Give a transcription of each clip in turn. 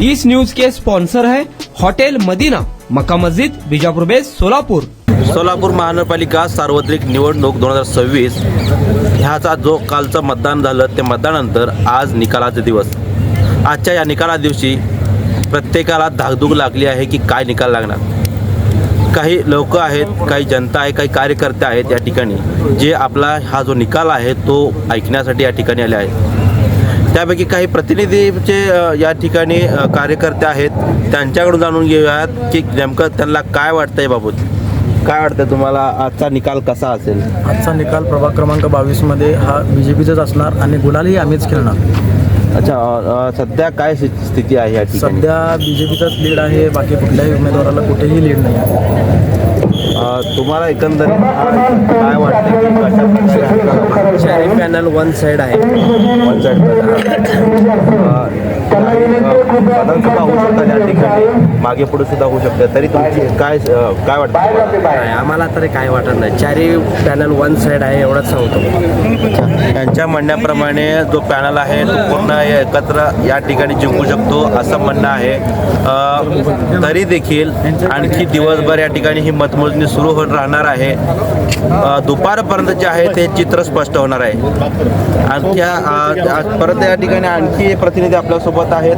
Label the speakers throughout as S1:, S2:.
S1: इस news के sponsor है hotel Medina, मक्का मस्जिद, Bijapur base, Solapur.
S2: Solapur महानगरपालिका सार्वत्रिक निवडणूक 2026 ह्याचा जो कालचं मतदान झालं ते मतदानानंतर आज निकालाचा दिवस। आजच्या या निकाला दिवशी प्रत्येकाला धाकधूक लागली आहे की काय निकाल लागणार। काही लोक आहेत, काही जनता आहे, काही कार्यकर्ते आहेत या ठिकाणी जे आपला हा जो निकाल आहे तो ऐकण्यासाठी या ठिकाणी आले आहेत। त्यापैकी काही प्रतिनिधीचे या ठिकाणी कार्यकर्ते आहेत, त्यांच्याकडून जाणून घेऊयात की नेमकं त्यांना काय वाटतंय बाबत। काय वाटतं तुम्हाला आजचा निकाल कसा असेल?
S3: आजचा निकाल प्रभाग क्रमांक 22 मध्ये हा बीजेपीचाच असणार आणि गुलालही आम्हीच खेळणार।
S2: अच्छा, सध्या काय स्थिती आहे या ठिकाणी?
S3: सध्या बीजेपीचाच लीड आहे, बाकी कुठल्याही उमेदवाराला कुठेही लीड नाही आहे।
S2: तुम्हाला एकंदरीत काय वाटतं की कशा प्रकारे
S3: शेअरिंग पॅनल वन साइड आहे।
S2: वन साइड बदल सुद्धा होऊ शकतात या ठिकाणी, मागे पुढे सुद्धा होऊ शकतात, तरी तुमची काय वाटतं?
S3: आम्हाला तरी काय वाटत नाही, चारही पॅनल वन साइड आहे एवढंच सांगतो।
S2: त्यांच्या म्हणण्याप्रमाणे जो पॅनल आहे तो पूर्ण एकत्र या ठिकाणी जिंकू शकतो असं म्हणणं आहे। तरी देखील आणखी दिवसभर या ठिकाणी ही मतमोजणी सुरू होत राहणार आहे। दुपारपर्यंत जे आहे ते चित्र स्पष्ट होणार आहे। आणखी परत या ठिकाणी आणखी प्रतिनिधी आपल्यासोबत आहेत,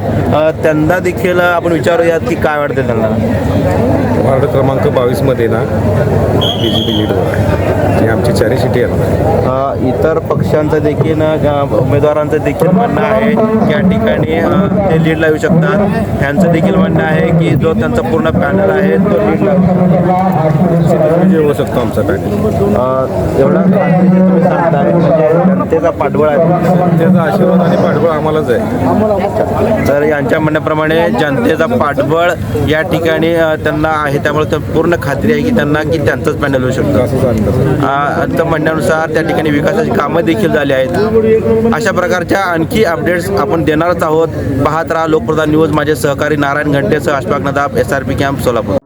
S2: त्यांना देखील आपण विचारूयात की काय वाटतं त्यांना।
S4: वार्ड क्रमांक 22 मध्ये ना बीजेपी लीडर आहे, जी आमची चारी सिटी आहे।
S2: इतर पक्षांचं देखील उमेदवारांचं देखील म्हणणं आहे की या ठिकाणी ते लीडला येऊ शकतात। त्यांचं देखील म्हणणं आहे की जो त्यांचा पूर्ण पॅनल आहे तो लीडला
S4: होऊ शकतो आमचा पॅनल।
S2: एवढा तुम्ही सांगताय म्हणजे जनतेचा पाठबळ आहे,
S4: जनतेचा आशीर्वाद आणि पाठबळ आम्हालाच आहे।
S2: तर यांच्या म्हणण्याप्रमाणे जनतेचा पाठबळ या ठिकाणी त्यांना आहे, त्यामुळे पूर्ण खात्री आहे की त्यांना की त्यांचंच पॅनल होऊ शकतं
S4: असं सांगतात।
S2: आता म्हणण्यानुसार त्या ठिकाणी विकासाची कामं देखील झाली आहेत। अशा प्रकारच्या आणखी अपडेट्स आपण देणारच आहोत। पाहत राहा लोकप्रधान न्यूज। माझे सहकारी नारायण घंटेसह Ashfaq Nadab, SRP camp, Solapur.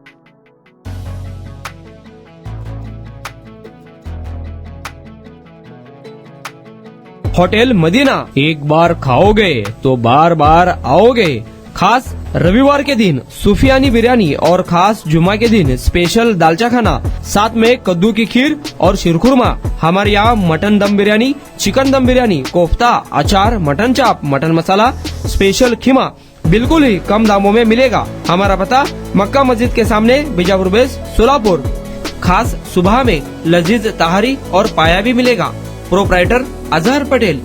S1: Hotel Madina, एक बार खाओगे तो बार बार आओगे। खास रविवार के दिन सूफियानी बिरयानी और खास जुमा के दिन स्पेशल दालचा खाना, साथ में कद्दू की खीर और शीरखुरमा। हमारे यहाँ मटन दम बिरयानी, चिकन दम बिरयानी, कोफ्ता, अचार, मटन चाप, मटन मसाला, स्पेशल खीमा बिल्कुल ही कम दामों में मिलेगा। हमारा पता मक्का मस्जिद के सामने, बीजापुर बेस, सोलापुर। खास सुबह में लजीज तहारी और पाया भी मिलेगा। प्रोप्राइटर अजहर पटेल।